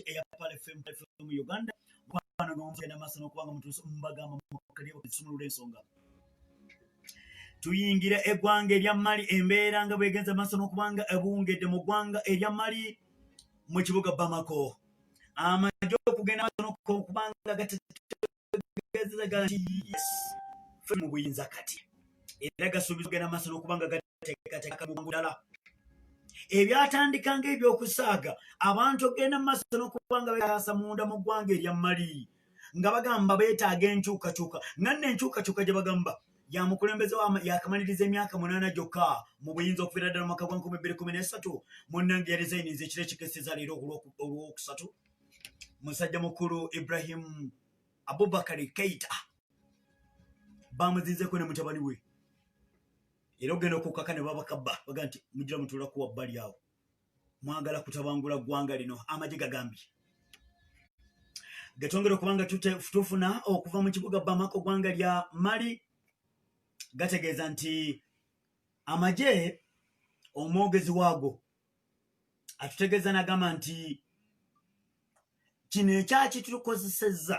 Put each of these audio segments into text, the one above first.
eya Pale FM Uganda kwana ngomfena masano kubanga mutuso mbagamba mukaliyo kusumulula ensonga tuyingira eggwanga erya Mali embeera nga bwegenza masano kubanga ebungedde mu ggwanga erya Mali mu kibuga Bamako amajjo okugenda masano kubanga gategeza ganti yes mu buyinza kati era gasuubiza kugenda masano kubanga gateekateeka mu ngudala ebyatandika ng'ebyokusaaga abantu ogenda mu maaso n'okubanga beekasa munda mu ggwanga erya Mali nga bagamba beetaaga enkyukakyuka nga nno enkyukakyuka gye bagamba ya mukulembeze yakamaliriza emyaka 8 gyokka mu buyinza okuviira ddala mu mwaka gwa 2013 munnange yaresigninze ekiro ekikeseza leero olwokusatu musajja mukulu Ibrahim Abubakar Keita bamuzizeeko ne mutabani we era ogenda okukaka ne babakabba baga nti mugira mutuula kuwa bbali awo mwagala kutabangula ggwanga lino amagye gagambye gatongera okubanga tufuna okuva mu kibuga Bamako ggwanga lya Mali gategeeza nti amagye omwogezi waago atutegeeza nagamba nti kino ekyaki tukozesezza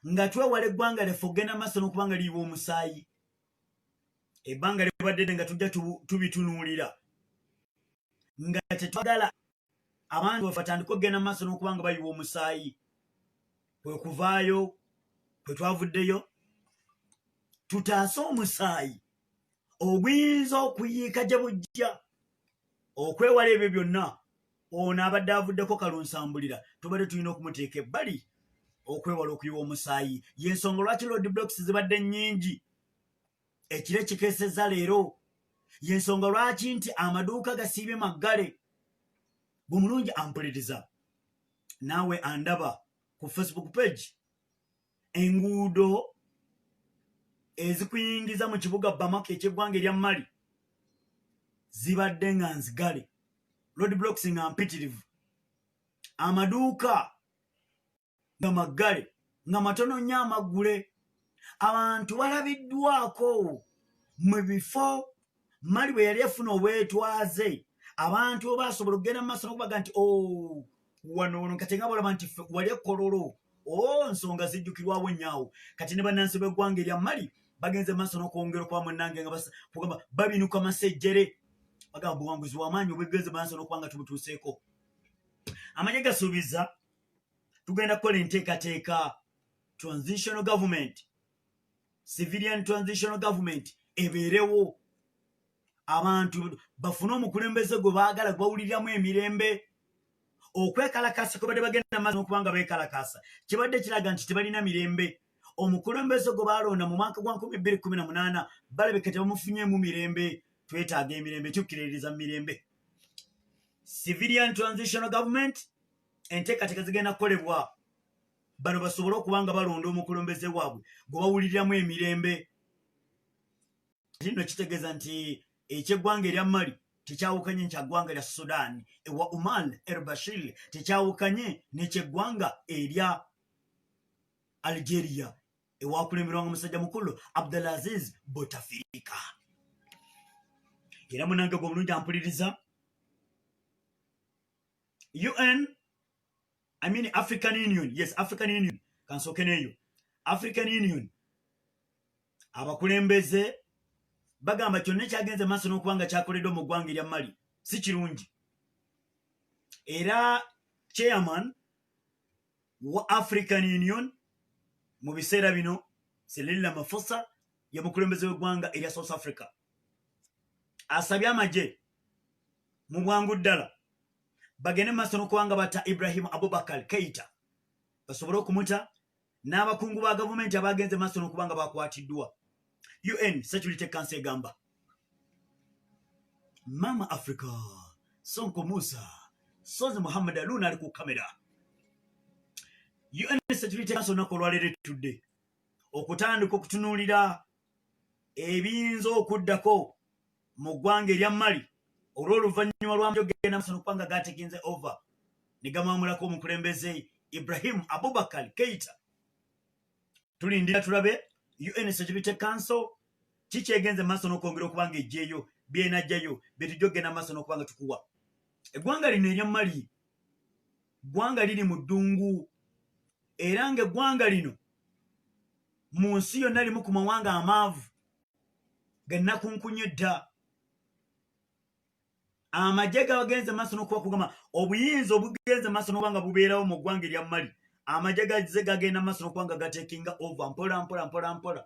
nga twewala eggwanga leffe ogenda maaso n'okubanga liyiwa omusaayi ebbanga libadde nga tujja tubitunuulira nga tetwagala abantu baffe batandika okugenda maaso n'okubanga bayiwa omusaayi kwe kuvaayo kwe twavuddeyo tutaase omusaayi oguyinza okuyiika gye bujja okwewala ebyo byonna ono abadde avuddeko kalunsambulira tubadde tulina okumuteeka ebbali okwewala okuyiwa omusaayi y'ensonga lwaki road blocks zibadde nnyingi ekire kikeseza leero y'ensonga lwaki nti amaduuka gasiibye maggale bumulungi ampuliriza naawe andaba ku Facebook page enguudo ezikuyingiza mu kibuga Bamako eky'eggwanga erya Mali zibadde nga nzigale road blocks nga mpitirivu amaduuka nga maggale nga matono nnyo amaggule abantu balabiddwako mu bifo Mali bwe yali efuna obwetwaze abantu baasobola okugenda mu maaso n'okubaga nti wano kati nga balaba nti wali ekololo nsonga zijjukirwawo nnyo kati ne bannansi b'eggwanga erya Mali bagenze maaso n'okwongera okuba munnange nga bagamba babinuka masejjere bagamba buwanguzi w'amaanyi obwegenze maaso n'okuba nga tubutuuseeko amagye gasuubiza tugenda kukola enteekateeka transitional government civilian transitional government ebeerewo abantu bafune omukulembeze gwe baagala gwawuliriramu emirembe okwekalakasa kwe badde bagenda maaso n'okubanga beekalakasa kibadde kiraga nti tebalina mirembe omukulembeze gwe baalonda mu mwaka gwa 2018 balabika tebamufunyeemu mirembe twetaaga emirembe tukkiririza mu mirembe civilian transitional government enteekateeka zigenda kukolebwa bano basobole okubanga balonda omukulembeze waabwe gwe bawuliriramu emirembe kino kitegeeza nti eky'eggwanga erya Mali tekyawukanye nkyaggwanga lya Sudan ewa Omar el-Bashir tekyawukanye n'ekyeggwanga erya Algeria ewakulemberwanga musajja mukulu Abdelaziz Bouteflika era munange gwe omulungi ampuliriza African Union, yes, African Union. Kansooke neeyo. African Union. Abakulembeze bagamba kyonna kyagenze maaso n'okubanga kyakoleddwa mu ggwanga erya Mali si kirungi. Era chairman wa African Union mu biseera bino Cyril Ramaphosa ye mukulembeze w'eggwanga erya South Africa. Asabye amagye mu bwangu ddala bagende maaso n'okubanga bata Ibrahim Abubakar Keita basobole okumuta n'abakungu ba gavumenti abagenze maaso n'okubanga bakwatiddwa. UN Security Council egamba Mama Africa Sonko Musa Sozi Muhammad Aluna ali ku kamera. UN Security Council olunaku olwaleero ettudde okutandika okutunuulira ebiyinza okuddako mu ggwanga erya Mali olw'oluvannyuma lw'amagye ogenda maaso n'okubanga gateginze over ne gamwamulako omukulembeze Ibrahim Abubakar Keita. Tulindira tulabe UN Security Council kikyegenze maaso n'okwongera okubanga ejjeeyo byenajjayo betujja okugenda maaso n'okubanga tukuwa eggwanga lino erya Mali ggwanga liri mu ddungu era ng'eggwanga lino mu nsi yonna limu ku mawanga amaavu gannakunkunye dda. Amagye gagenze maaso n'okuba kugamba obuyinza obugenze maaso n'okuba nga bubeerawo mu ggwanga erya Mali, amagye gagenda maaso n'okuba nga gatekinga over mpola.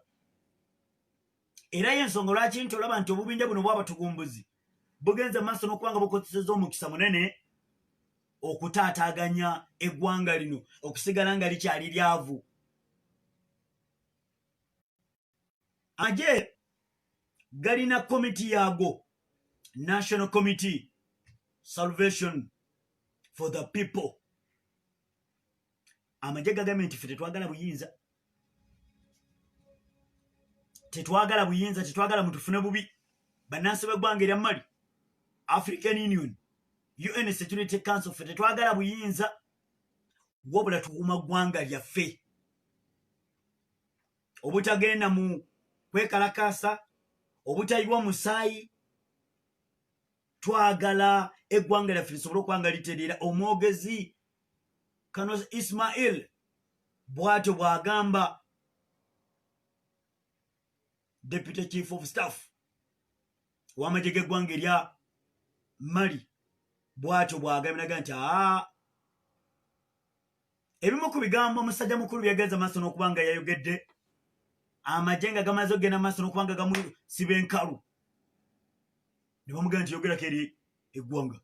Era y'ensonga lwaki nti olaba nti obubinja buno bw'abatugumbuzi bugenze maaso n'okuba nga bukozesezza omukisa munene okutaataaganya eggwanga lino okusigala nga likyali lyavu. Amagye galina komiti yaago, National Committee Salvation for the People. Amagye gagambye nti ffe tetwagala buyinza, tetwagala mutufune bubi. Bannansi b'eggwanga erya Mali, African Union, UN Security Council, ffe tetwagala buyinza wabula tukuuma ggwanga lyaffe obutagenda mu kwekalakaasa, obutayiwa musaayi. Twagala eggwanga lyaffe lisobole okuba nga litereera. Omwogezi Kano Ismail bw'atyo bw'agamba, Deputy Chief of Staff w'amagye g'eggwanga erya Mali bw'atyo bw'agambye nti ebimu ku bigambo omusajja mukulu byagenza maaso n'okuba nga yayogedde, amagye nga gamaze okugenda maaso n'okuba nga gamusiba enkalu, ne bamugamba nti yogerako eri eggwanga.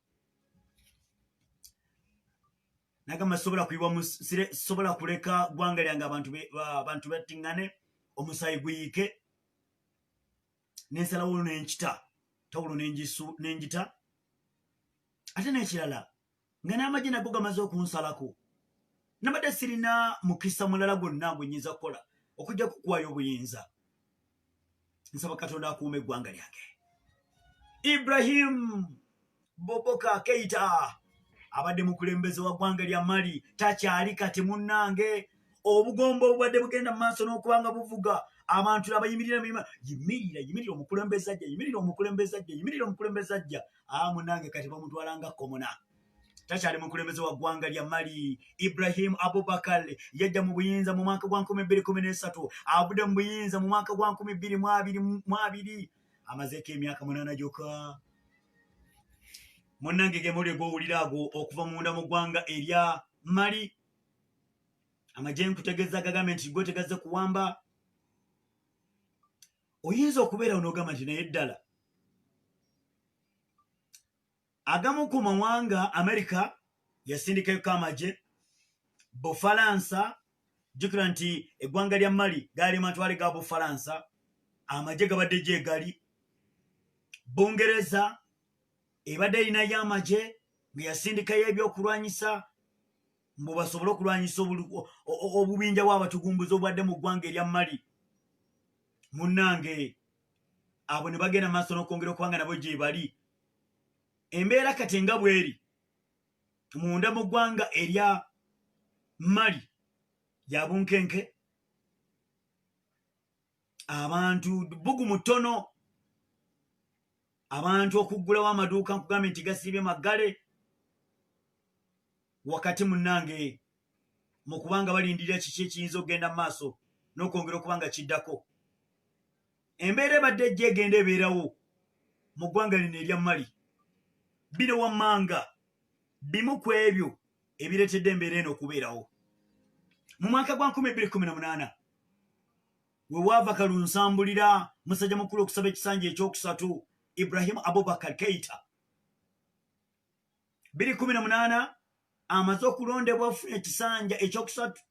Nagamba sobola kuleka ggwanga lyange abantu battingane, omusaayi guyiike, n'ensalawo n'enkita tawulo n'engita. Ate n'ekirala nga n'amagye nago gamaze okunsalako, nabadde sirina mukisa mulala gwonna gwe nnyinza kukola okujja kukuwayo obuyinza. Nsaba Katonda akuuma eggwanga lyange. Ibrahim Boubacar Keita abadde mukulembeze wa ggwanga lya Mali takyali kati munnange. Obugombo obubadde bugenda mu maaso n'okuba nga buvuga abantu abayimirira yimirira omukulembeze ajja. Munnange kati bamutwala nga komona. Takyali mukulembeze wa ggwanga lya Mali. Ibrahim Abubakar yajja mu buyinza mu mwaka gwa 2013, avudde mu buyinza mu mwaka gwa 2022. Amazeeko emyaka 8 gyokka. Munnange gemuli gw'owulira ago okuva munda mu ggwanga erya Mali. Amagye nkutegeeza gagambye nti gwe tegazze kuwamba. Oyinza okubeera onoogamba nti naye ddala agamu ku mawanga, Amerika yasindikako amagye, Bufalansa, jjukira nti eggwanga lya Mali gaali matwale ga Bufalansa, amagye gabadde gyegali. Bungereza ebadde erinayo amagye nga yasindikayo ebyokulwanyisa mbu basobole okulwanyisa obubinja bw'abatugumbuzi obwadde mu ggwanga erya Mali. Munnange abo ne bagenda maaso n'okwongera okuba nga nabo gye bali. Embeera kati nga bweri munda mu ggwanga erya Mali ya bunkenke, abantu bugumu ttono, abantu okuggulawo amaduuka nkugambye nti gasiibye maggale. Wakati munnange mu kubanga balindirira kiki ekiyinza okugenda mu maaso n'okwongera okuba nga kiddako. Embeera ebadde ejja egenda ebeerawo mu ggwanga lino erya Mali. Bino wammanga bimu ku ebyo ebireetedde embeera eno okubeerawo. Mu mwaka gwa 2018 we waava kalunsambulira musajja mukulu okusaba ekisanja ekyokusatu, Ibrahim Abubakar Keita. 2018 amaze okulondebwa afunye ekisanja ekyokusatu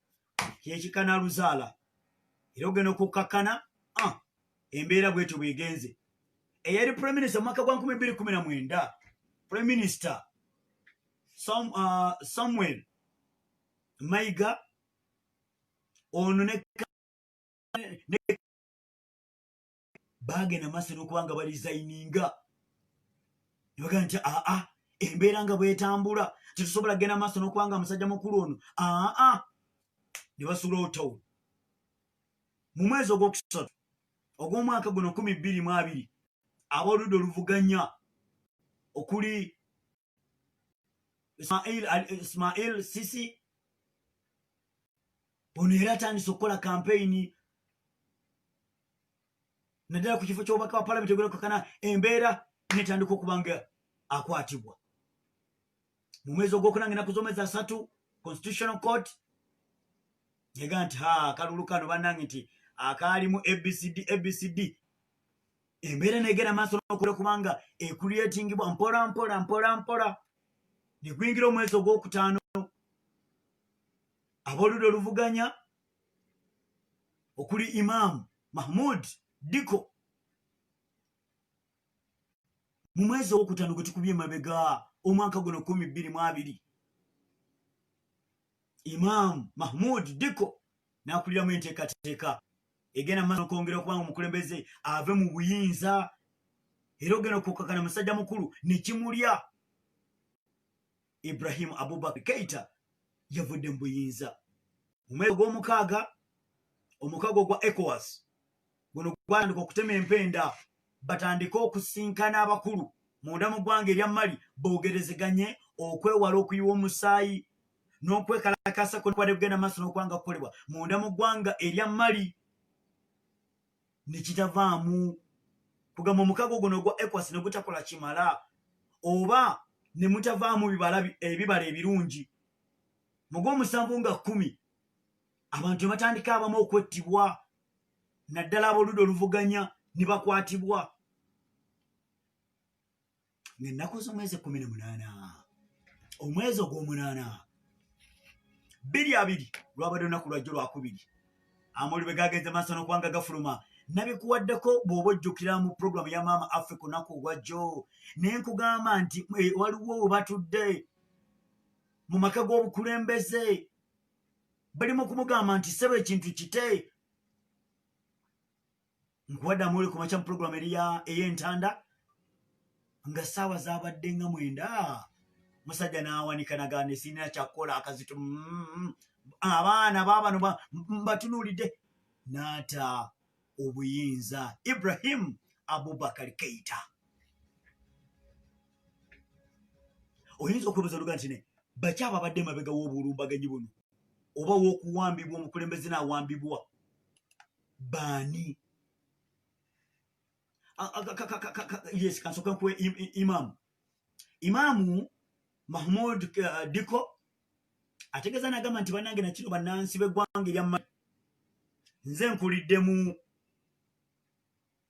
kyekikana Luzaala. Era ogenda okukakkana embeera bwetyo bwegenze. Eyali Prime Minister mu mwaka gwa 2019, Prime Minister Samuel Mayiga, ono ne bagenda maaso n'okuba nga balizayininga. Ne bagamba nti embeera nga bwetambula tetusobola kugenda maaso n'okuba nga musajja mukulu ono. Ne basuulawo ttawulo. Mu mwezi ogwokusatu ogw'omwaka guno 2022, ab'oludda oluvuganya okuli Ismail Sisi ono era atandise okukola kampeyini naddala ku kifo ky'obubaka wa palamenti ogulekakana embeera netandika okuba nga akwatibwa mu mwezi ogwokunanga ennaku z'omwezi 3 Constitutional Court yega nti kalulu kano bannange nti akaalimu abcd embeera negera maaso n'okule kubanga ecreatingibwa mpola negwingira omwezi ogwokutaano aboludde oluvuganya okuli Imam Mahmoud Diko mu mwezi ogwokutaano gwe tukubye emabega omwaka guno 2022 Imam Mahmoud Diko n'akuliramu enteekateeka egenda maaso okwongera okubanga omukulembeze ave mu buyinza era ogenda okukakana musajja mukulu nekimulya Ibrahim Abubakar Keita yavudde mu buyinza mu mwezi gw'omukaaga omukaaga ogwa ECOWAS guno gwatandika okutema empenda batandika okusinkana abakulu munda mu ggwanga erya Mali boogerezeganye okwewala okuyiwa omusaayi n'okwekalakasa kwade kugenda maaso n'okwanga kukolebwa munda mu ggwanga erya Mali nekitavaamu kugamba omukaaga guno ogwa ECOWAS ne gutakola kimala oba ne mutavaamu ebibala ebirungi mu gw'omusanvu nga 10 abantu batandika abamu okwettibwa naddala aboludde oluvuganya ne bakwatibwa ng'ennaku z'omwezi 18 omwezi ogw'omunaana 22 lwabadde olunaku lwajjo lwakubiri amawulire bwe gagenze maaso n'okwanga gafuluma nabikuwaddeko bw'oba ojjukira mu puroguramu ya Maama Africa olunaku olwajjo naye nkugamba nti waliwo we batudde mu maka g'obukulembeze balimu okumugamba nti sebe ekintu kite nkuwadde amawulire ku makya mu puroguramu ey'entanda nga ssaawa zaabadde nga 9 musajja n'awanika nagaa nesiinira kyakukola akazito abaana baabano mbatunuulidde n'ata obuyinza Ibrahim Abubakar Keita oyinza okwebuuza oluga nti ne bakyaba abadde mabega w'obulumbaganyi buno oba w'okuwambibwa omukulembeze n'awambibwa baani yes kansooka nkuwe Imamu Mahmoud Diko ategeeza n'agamba nti bannange nakino bannansi b'eggwanga erya Mali nze nkuliddemu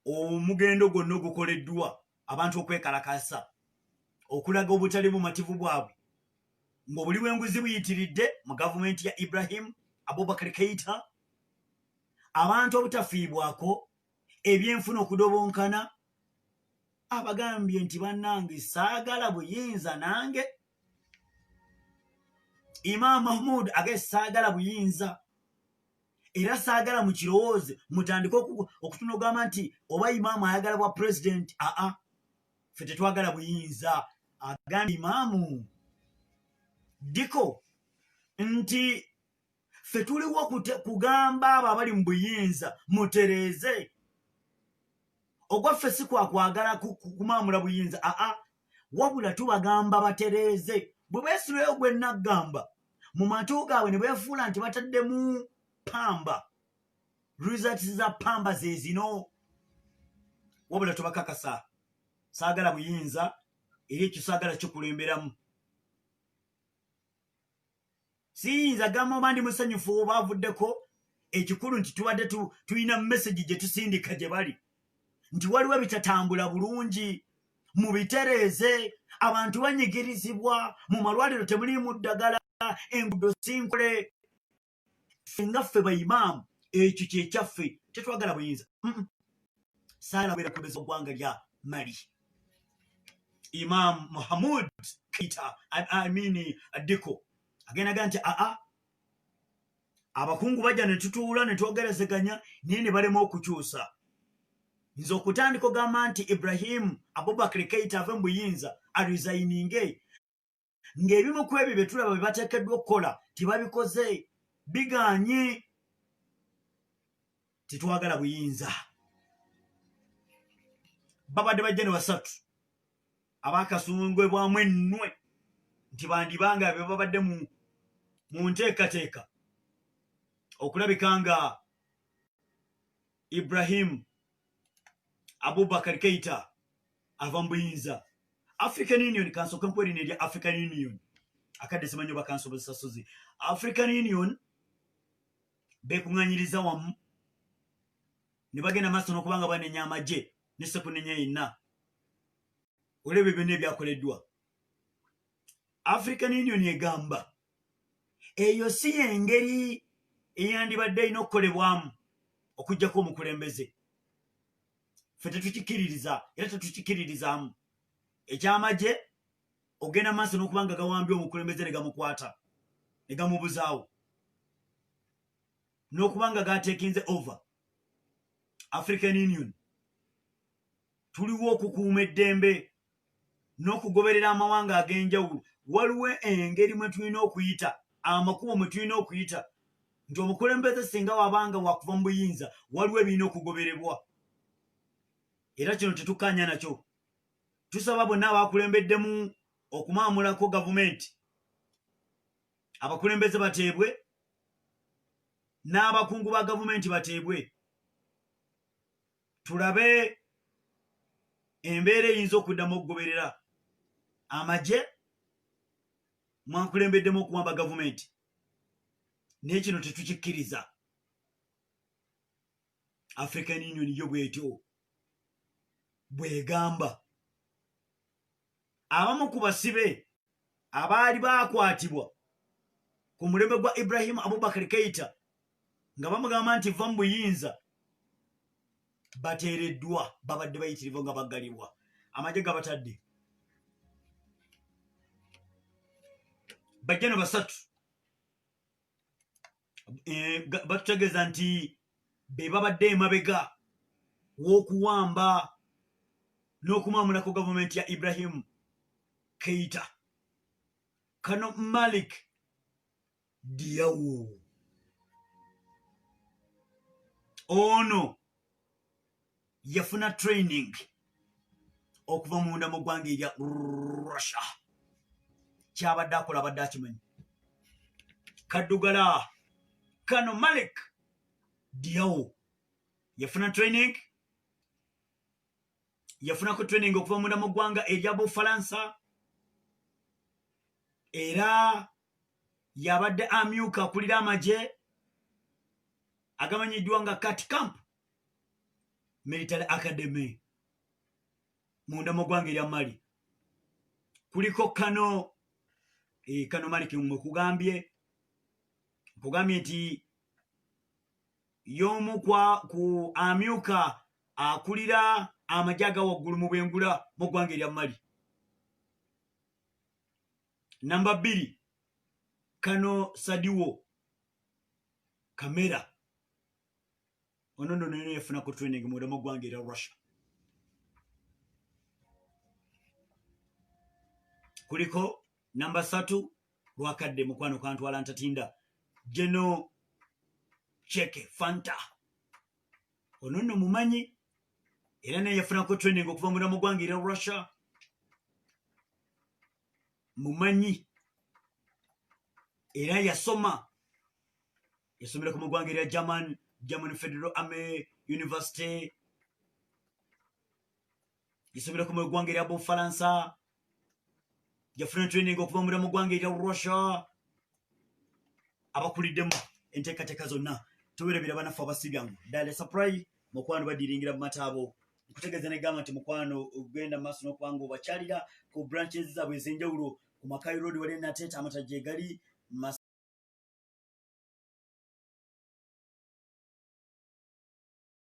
omugendo gwonna ogukoleddwa abantu okwekalakasa okulaga obutali bumativu bwabwe ng'obuli bw'enguzi buyitiridde mu gavumenti ya Ibrahim Abubakar Keita abantu obutafiibwako ebyenfuna okudobonkana abagambye nti bannange saagala buyinza nange Imam Mahmoud age saagala buyinza era saagala mu kirowooze mutandika okutuna ogamba nti oba Imaamu ayagala bwa president ffe tetwagala buyinza agambye Imaamu Diko nti ffe tuliwo kugamba abo abali mu buyinza mutereeze ogwaffe si kwakwagala kumaamula buyinza wabula tubagamba batereeze bwe beesireyo gwe naggamba mu matu gaabwe ne beefuula nti bataddemu pamba results za pamba ze zino wabula tubakakasa saagala buyinza eri ekyo saagala kikulemberamu siyinza gamba oba ndi musanyufu oba avuddeko ekikulu nti tubadde tulina message gye tusindika gye bali nti waliwo ebitatambula bulungi mubitereeze abantu banyigirizibwa mu malwaliro temuliimu ddagala enguudo sinkole nga ffe baimaamu ekyo kyekyaffe tetwagala buyinza saala bera kulembeza eggwanga lya Mali Imam Mahmoud Keita Diko agendaga nti abakungu bajja ne tutuula ne twogerezeganya naye ne balema okukyusa nze okutandika ogamba nti Ibrahim Abubakar Keita ave mu buyinza aresigninge ng'ebimu ku ebyo bye tulaba bye bateekeddwa okukola tibabikoze biganye tetwagala buyinza babadde bajja ne basatu abakasungwe bwamu ennwe nti bandibanga be babadde mu nteekateeka okulabika nga Ibrahim Abubakar Keita ava mu buyinza. African Union kansooke mpweri nerya African Union akadde simanyi oba kansobozesa sozi. African Union bekuŋŋanyiriza wamu ne bagenda maaso n'okuba nga banenya amagye ne sekunenya yenna olw'ebyo byonna ebyakoleddwa. African Union egamba eyo si y'engeri eyandibadde erina okukolebwamu okuggyako omukulembeze. Ffe tetukikiririza era tetukikiririzaamu ekyamagye ogenda maaso n'okuba nga gawambye omukulembeze ne gamukwata ne gamubuzaawo n'okuba nga gateekinze over. African Union tuliwo okukuuma eddembe n'okugoberera amawanga ag'enjawulo. Waliwo engeri mwe tulina okuyita, amakubo mwe tulina okuyita nti omukulembeze singa wabanga wakuva mu buyinza waliwo ebirina okugoberebwa, era kino tetukkaanya nakyo. Tusaba bonna abakulembeddemu okumaamulako gavumenti, abakulembeze bateebwe n'abakungu ba gavumenti bateebwe, tulabe embeera eyinza okuddamu okugoberera amagye mwakulembeddemu okuwamba gavumenti. Naye kino tetukikkiriza. African Union yo bwetyo bwegamba. Abamu ku basibe abaali baakwatibwa ku mulembe gwa Ibrahim Abubakar Keita nga bamugamba nti va mu buyinza bateereddwa, babadde bayitirivu nga baggalibwa. Amagye gabatadde bajjano basatu batutegeeza nti be babadde emabega w'okuwamba n'okumwamulako gavumenti ya Ibrahim Keita. Kano Malik Diaw ono yafuna training okuva munda mu ggwanga erya Russia. Kyabadde akola abadde akimanyi. Kaddugala Kano Malik Diaw yafuna training, yafunako training okuva munda mu ggwanga erya Bufalansa, era yabadde amyuka akulira amagye agamanyiddwa nga Cat Camp Military Academy munda mu ggwanga erya Mali. Kuliko Kano Malik mwe kugambye nti y'omu ku amyuka akulira amagye aga waggulu mu bwengula mu ggwanga erya Mali. Namba 2 Kano Sadiwo Kamera ono nno naye yafunako training munda mu ggwanga erya Russia. Kuliko namba 3 Lwakadde mukwano kantwala ntatinda Geno Cheke Fanta ono nno mumanyi era naye yafunako training okuva munda mu ggwanga erya Russia. Mumanyi era yasomera ku mu ggwanga erya German Federal Army University, yasomera ku mu ggwanga erya Bufalansa, yafuna training okuva munda mu ggwanga erya Russia. Abakuliddemu enteekateeka zonna tuwerebera banafu abasibyangu ddala supply mukwano badiringira mu mataabo okutegeeza negamba nti mukwano ogenda maaso n'okubanga obakyalira ku branches zaabwe ez'enjawulo ku Makai Road wali Nateta amatajje gali